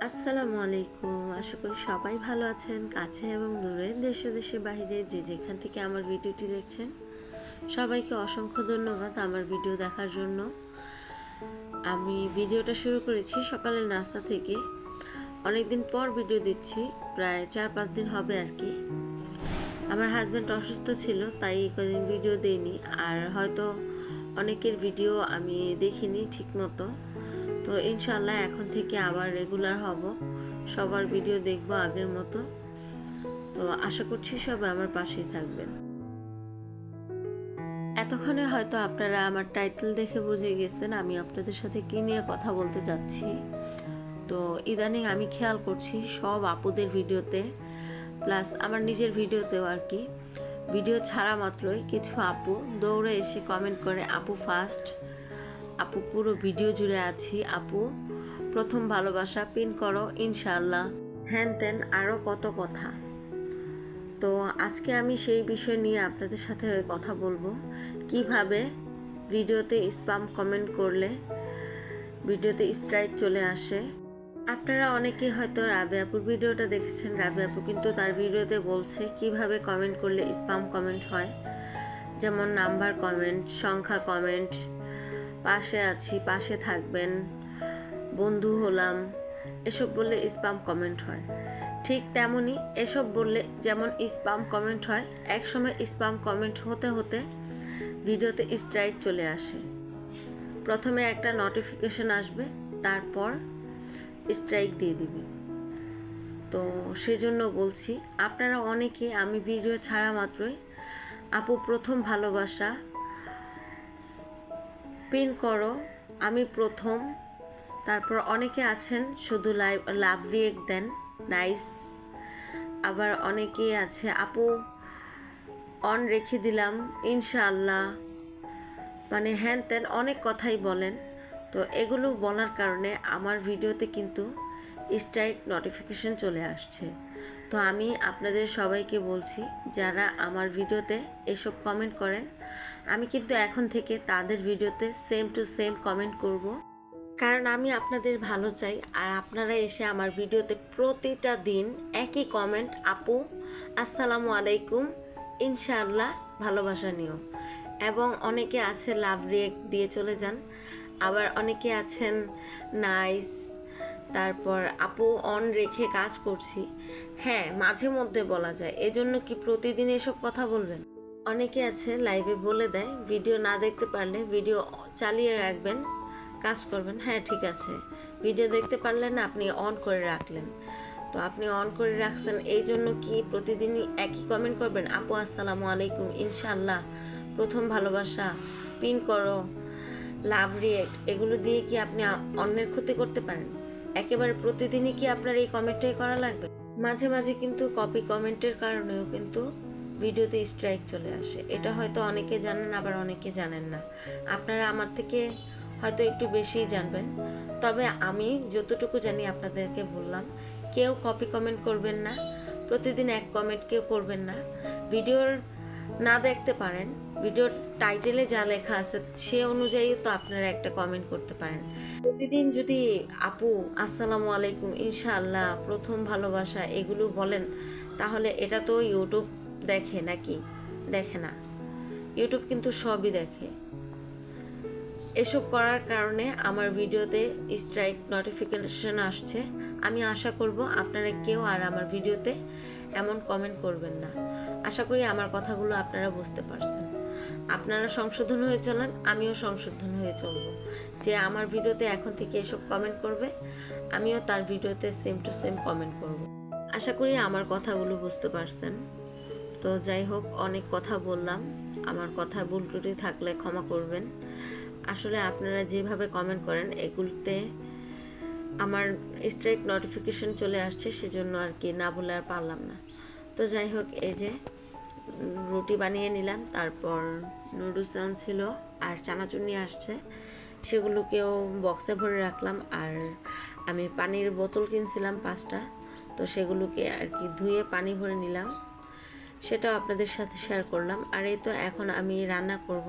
আসসালামু আলাইকুম। আশা করি সবাই ভালো আছেন, কাছে এবং দূরে, দেশে দেশের বাইরে যে যেখান থেকে আমার ভিডিওটি দেখছেন সবাইকে অসংখ্য ধন্যবাদ আমার ভিডিও দেখার জন্য। আমি ভিডিওটা শুরু করেছি সকালের নাস্তা থেকে। অনেকদিন পর ভিডিও দিচ্ছি, প্রায় 4-5 দিন হবে আর কি। আমার হাজব্যান্ড অসুস্থ ছিল, তাই কদিন ভিডিও দেইনি, আর হয়তো অনেকের ভিডিও আমি দেখিনি ঠিক মতো। তো ইনশাল্লাহ এখন থেকে আবার রেগুলার হব, সবার ভিডিও দেখব আগের মতো। তো আশা করছি সবাই আমার পাশেই থাকবেন। এতক্ষণে হয়তো আপনারা আমার টাইটেল দেখে বুঝে গেছেন আমি আপনাদের সাথে কি নিয়ে কথা বলতে যাচ্ছি। তো ইদানিং আমি খেয়াল করছি সব আপুদের ভিডিওতে, প্লাস আমার নিজের ভিডিওতেও আর কি, ভিডিও ছাড়া মাত্রই কিছু আপু দৌড়ে এসে কমেন্ট করে, আপু ফার্স্ট, আপু পুরো ভিডিও জুড়ে আছি, আপু প্রথম ভালোবাসা, পিন করো ইনশাআল্লাহ, হ্যান ত্যান আরও কত কথা। তো আজকে আমি সেই বিষয় নিয়ে আপনাদের সাথে কথা বলবো, কিভাবে ভিডিওতে স্প্যাম কমেন্ট করলে ভিডিওতে স্ট্রাইক চলে আসে। আপনারা অনেকেই হয়তো রাবে আপুর ভিডিওটা দেখেছেন। রাবে আপু কিন্তু তার ভিডিওতে বলছে কিভাবে কমেন্ট করলে স্প্যাম কমেন্ট হয়, যেমন নাম্বার কমেন্ট, সংখ্যা কমেন্ট, পাশে আছি, পাশে থাকবেন, বন্ধু হলাম, এসব বললে স্প্যাম কমেন্ট হয়। ঠিক তেমনই এসব বললে যেমন স্প্যাম কমেন্ট হয়, একসময় স্প্যাম কমেন্ট হতে হতে ভিডিওতে স্ট্রাইক চলে আসে। প্রথমে একটা নোটিফিকেশন আসবে, তারপর স্ট্রাইক দিয়ে দিবে। তো সেজন্য বলছি, আপনারা অনেকে আমি ভিডিও ছাড়া মাত্রই আপু প্রথম ভালোবাসা, পিন করো, আমি প্রথম, তারপর অনেকে আছেন শুধু লাভ রিয়েক্ট দেন, নাইস। আবার অনেকেই আছে আপু অন রেখে দিলাম ইনশাআল্লাহ, মানে হ্যান ত্যান অনেক কথাই বলেন। তো এগুলো বলার কারণে আমার ভিডিওতে কিন্তু স্ট্রাইক নোটিফিকেশন চলে আসছে। তো আমি আপনাদের সবাইকে বলছি, যারা আমার ভিডিওতে এসব কমেন্ট করেন, আমি কিন্তু এখন থেকে তাদের ভিডিওতে সেম টু সেম কমেন্ট করব, কারণ আমি আপনাদের ভালো চাই। আর আপনারা এসে আমার ভিডিওতে প্রতিটা দিন একই কমেন্ট, আপু আসসালামু আলাইকুম ইনশাআল্লাহ, ভালোবাসা নিও। এবং অনেকে আছে লাভ রিয়েক্ট দিয়ে চলে যান, আবার অনেকে আছেন নাইস, তারপর আপু অন রেখে কাজ করছি। হ্যাঁ, মাঝে মধ্যে বলা যায়, এজন্য কি প্রতিদিন এসব কথা বলবেন? অনেকে আছে লাইভে বলে দেয় ভিডিও না দেখতে পারলে ভিডিও চালিয়ে রাখবেন, কাজ করবেন। হ্যাঁ ঠিক আছে, ভিডিও দেখতে পারলেন না, আপনি অন করে রাখলেন। তো আপনি অন করে রাখছেন, এই জন্য কি প্রতিদিনই একই কমেন্ট করবেন, আপু আসসালামু আলাইকুম ইনশাআল্লাহ, প্রথম ভালোবাসা, পিন করো, লাভ রিয়েক্ট, এগুলো দিয়ে কি আপনি অন্যের ক্ষতি করতে পারেন? একেবারে প্রতিদিনই কি আপনার এই কমেন্টটাই করা লাগবে? মাঝে মাঝে কিন্তু কপি কমেন্টের কারণেও কিন্তু ভিডিওতে স্ট্রাইক চলে আসে। এটা হয়তো অনেকে জানেন, আবার অনেকে জানেন না। আপনারা আমার থেকে হয়তো একটু বেশিই জানবেন, তবে আমি যতটুকু জানি আপনাদেরকে বললাম। কেউ কপি কমেন্ট করবেন না, প্রতিদিন এক কমেন্ট কেউ করবেন না। ভিডিওর না দেখতে পারেন, ভিডিওর টাইটেলে যা লেখা আছে সে অনুযায়ী তো আপনারা একটা কমেন্ট করতে পারেন। প্রতিদিন যদি আপু আসসালামু আলাইকুম ইনশাআল্লাহ, প্রথম ভালোবাসা এগুলো বলেন, তাহলে এটা তো ইউটিউব দেখে নাকি? দেখে না। ইউটিউব কিন্তু সবই দেখে। এসব করার কারণে আমার ভিডিওতে স্ট্রাইক নোটিফিকেশন আসছে। আমি আশা করব আপনারা কেউ আর আমার ভিডিওতে এমন কমেন্ট করবেন না। আশা করি আমার কথাগুলো আপনারা বুঝতে পারছেন। আপনারা সংশোধন হয়ে চলেন, আমিও সংশোধন হয়ে চলব। যে আমার ভিডিওতে এখন থেকে এসব কমেন্ট করবে, আমিও তার ভিডিওতে সেম টু সেম কমেন্ট করব। আশা করি আমার কথাগুলো বুঝতে পারছেন। তো যাই হোক, অনেক কথা বললাম, আমার কথা ভুল ত্রুটি থাকলে ক্ষমা করবেন। আসলে আপনারা যেভাবে কমেন্ট করেন এগুলোতে আমার স্ট্রাইক নোটিফিকেশন চলে আসছে, সেজন্য আর কি না বলে আর পারলাম না। তো যাই হোক, এই যে রুটি বানিয়ে নিলাম, তারপর নুডলস ছিল, আর চানাচুর নিয়ে আসছে, সেগুলোকেও বক্সে ভরে রাখলাম। আর আমি পানির বোতল কিনছিলাম 5টা, তো সেগুলোকে আর কি ধুয়ে পানি ভরে নিলাম, সেটাও আপনাদের সাথে শেয়ার করলাম। আর এই তো এখন আমি রান্না করব।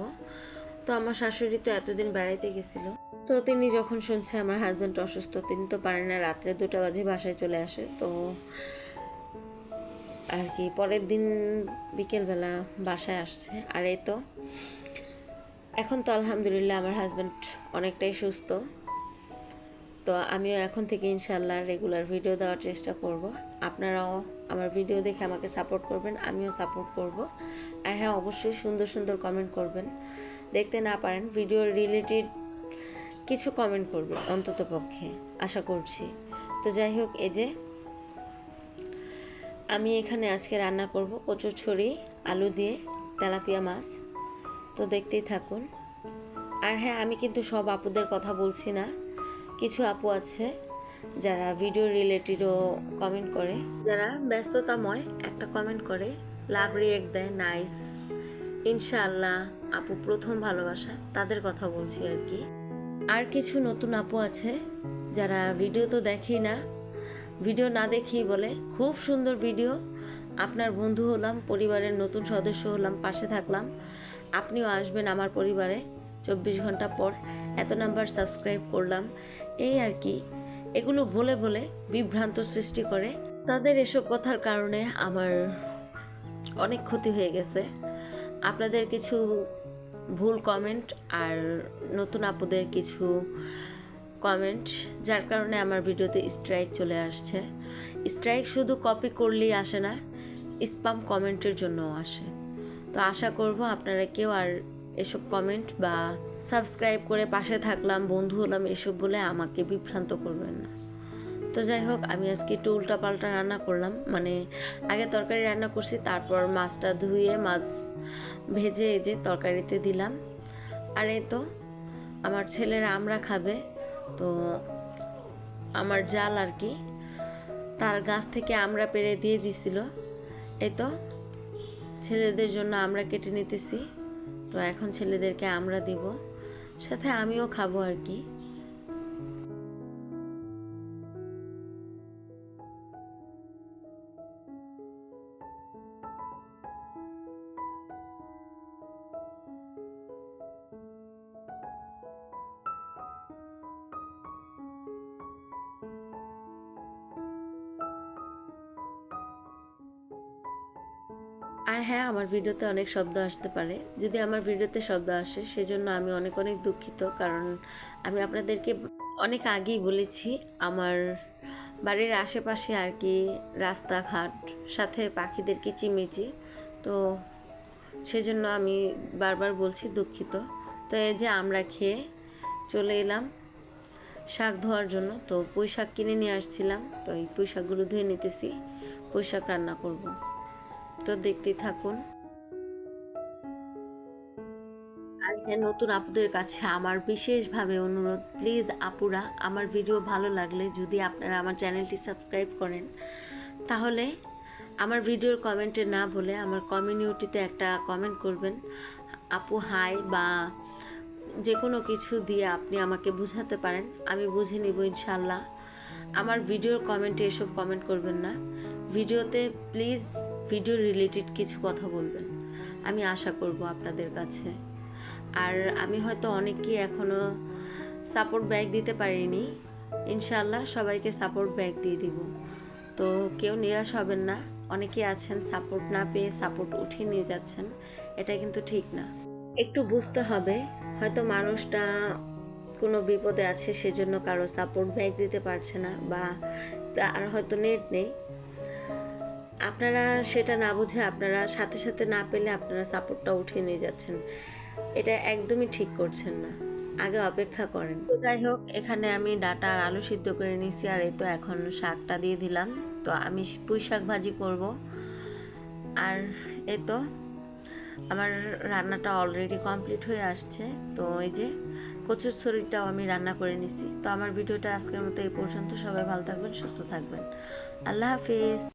তো আমার শাশুড়ি তো এতদিন বেড়াইতে গেছিলো, তো তিনি যখন শুনছে আমার হাজব্যান্ড অসুস্থ, তিনি তো পারেন না, রাত্রে 2টা বাজে বাসায় চলে আসে। তো আর কি পরের দিন বিকেলবেলা বাসায় আসছে। আর এই তো এখন তো আলহামদুলিল্লাহ আমার হাজব্যান্ড অনেকটাই সুস্থ। তো আমিও এখন থেকে ইনশাআল্লাহ রেগুলার ভিডিও দেওয়ার চেষ্টা করব। আপনারাও আমার ভিডিও দেখে আমাকে সাপোর্ট করবেন, আমিও সাপোর্ট করব। আর হ্যাঁ, অবশ্যই সুন্দর সুন্দর কমেন্ট করবেন। দেখতে না পারেন ভিডিও রিলেটেড কিছু কমেন্ট করবেন অন্তত পক্ষে, আশা করছি। তো যাই হোক, এই যে আমি এখানে আজকে রান্না করব কচুরছড়ি আলু দিয়ে তেলাপিয়া মাছ। তো দেখতেই থাকুন। আর হ্যাঁ, আমি কিন্তু সব আপুদের কথা বলছি না, কিছু আপু আছে যারা ভিডিও রিলেটেডও কমেন্ট করে, যারা ব্যস্ততাময় একটা কমেন্ট করে, লাভ রিয়েক্ট দেয়, নাইস, ইনশাআল্লাহ আপু প্রথম ভালোবাসা, তাদের কথা বলছি আর কি। আর কিছু নতুন আপু আছে যারা ভিডিও তো দেখেই না, ভিডিও না দেখেই বলে খুব সুন্দর ভিডিও, আপনার বন্ধু হলাম, পরিবারের নতুন সদস্য হলাম, পাশে থাকলাম, আপনিও আসবেন আমার পরিবারে 24 ঘন্টা পর, এত নাম্বার সাবস্ক্রাইব করলাম, এই আর কি। এগুলো বলে বলে বিভ্রান্ত সৃষ্টি করে। তাদের এসব কথার কারণে আমার অনেক ক্ষতি হয়ে গেছে। আপনাদের কিছু ভুল কমেন্ট আর নতুন আপুদের কিছু কমেন্ট, যার কারণে আমার ভিডিওতে স্ট্রাইক চলে আসছে। স্ট্রাইক শুধু কপি করলেই আসে না, স্প্যাম কমেন্টের জন্যও আসে। তো আশা করব আপনারা কেউ আর এসব কমেন্ট বা সাবস্ক্রাইব করে পাশে থাকলাম, বন্ধু হলাম, এসব বলে আমাকে বিভ্রান্ত করবেন না। তো যাই হোক, আমি আজকে একটু উল্টাপাল্টা রান্না করলাম, মানে আগে তরকারি রান্না করছি, তারপর মাছটা ধুয়ে মাছ ভেজে এই যে তরকারিতে দিলাম। আর এই তো আমার ছেলেরা আমরা খাবে, তো আমার জাল আর কি, তার গাছ থেকে আমরা পেড়ে দিয়ে দিছিল। এই তো ছেলেদের জন্য আমরা কেটে নিতেছি, তো এখন ছেলেদেরকে আমরা দিব, সাথে আমিও খাবো আর কি। আর হ্যাঁ, আমার ভিডিওতে অনেক শব্দ আসতে পারে, যদি আমার ভিডিওতে শব্দ আসে সেজন্য আমি অনেক অনেক দুঃখিত, কারণ আমি আপনাদেরকে অনেক আগেই বলেছি আমার বাড়ির আশেপাশে আর কি রাস্তাঘাট, সাথে পাখিদের কিচিমিচি, তো সেজন্য আমি বারবার বলছি দুঃখিত। তো এই যে আমরা খেয়ে চলে এলাম শাক ধোয়ার জন্য। তো পুঁই শাক কিনে নিয়ে আসছিলাম, তো এই পুঁই শাকগুলো ধুয়ে নিতেছি, পুঁই শাক রান্না করব। তো দেখতেই থাকুন। আর হ্যাঁ, নতুন আপুদের কাছে আমার বিশেষভাবে অনুরোধ, প্লিজ আপুরা, আমার ভিডিও ভালো লাগলে যদি আপনারা আমার চ্যানেলটি সাবস্ক্রাইব করেন, তাহলে আমার ভিডিওর কমেন্টে না বলে আমার কমিউনিটিতে একটা কমেন্ট করবেন, আপু হাই, বা যে কোনো কিছু দিয়ে আপনি আমাকে বুঝাতে পারেন, আমি বুঝে নিব ইনশাল্লাহ। আমার ভিডিওর কমেন্টে এসব কমেন্ট করবেন না, ভিডিওতে প্লিজ ভিডিও রিলেটেড কিছু কথা বলবেন, আমি আশা করব আপনাদের কাছে। আর আমি হয়তো অনেককেই এখনও সাপোর্ট ব্যাক দিতে পারিনি, ইনশাল্লাহ সবাইকে সাপোর্ট ব্যাক দিয়ে দিব। তো কেউ নিরাশ হবেন না, অনেকেই আছেন সাপোর্ট না পেয়ে সাপোর্ট উঠিয়ে নিয়ে যাচ্ছেন, এটা কিন্তু ঠিক না। একটু বুঝতে হবে, হয়তো মানুষটা কোনো বিপদে আছে সেজন্য কারো সাপোর্ট ব্যাক দিতে পারছে না, বা আর হয়তো নেট নেই, আপনারা সেটা না বুঝে আপনারা সাথে সাথে না পেলে আপনারা সাপোর্টটা উঠিয়ে নিয়ে যাচ্ছেন, এটা একদমই ঠিক করছেন না, আগে অপেক্ষা করেন। তো যাই হোক, এখানে আমি ডাটা আর আলু সিদ্ধ করে নিয়েছি, আর এই তো এখন শাকটা দিয়ে দিলাম। তো আমি পুঁই শাক ভাজি করব। আর এই তো আমার রান্নাটা অলরেডি কমপ্লিট হয়ে আসছে। তো এই যে কচুরছড়িটাও আমি রান্না করে নিছি। তো আমার ভিডিওটা আজকের মতো এই পর্যন্ত। সবাই ভালো থাকবেন, সুস্থ থাকবেন, আল্লাহ হাফিজ।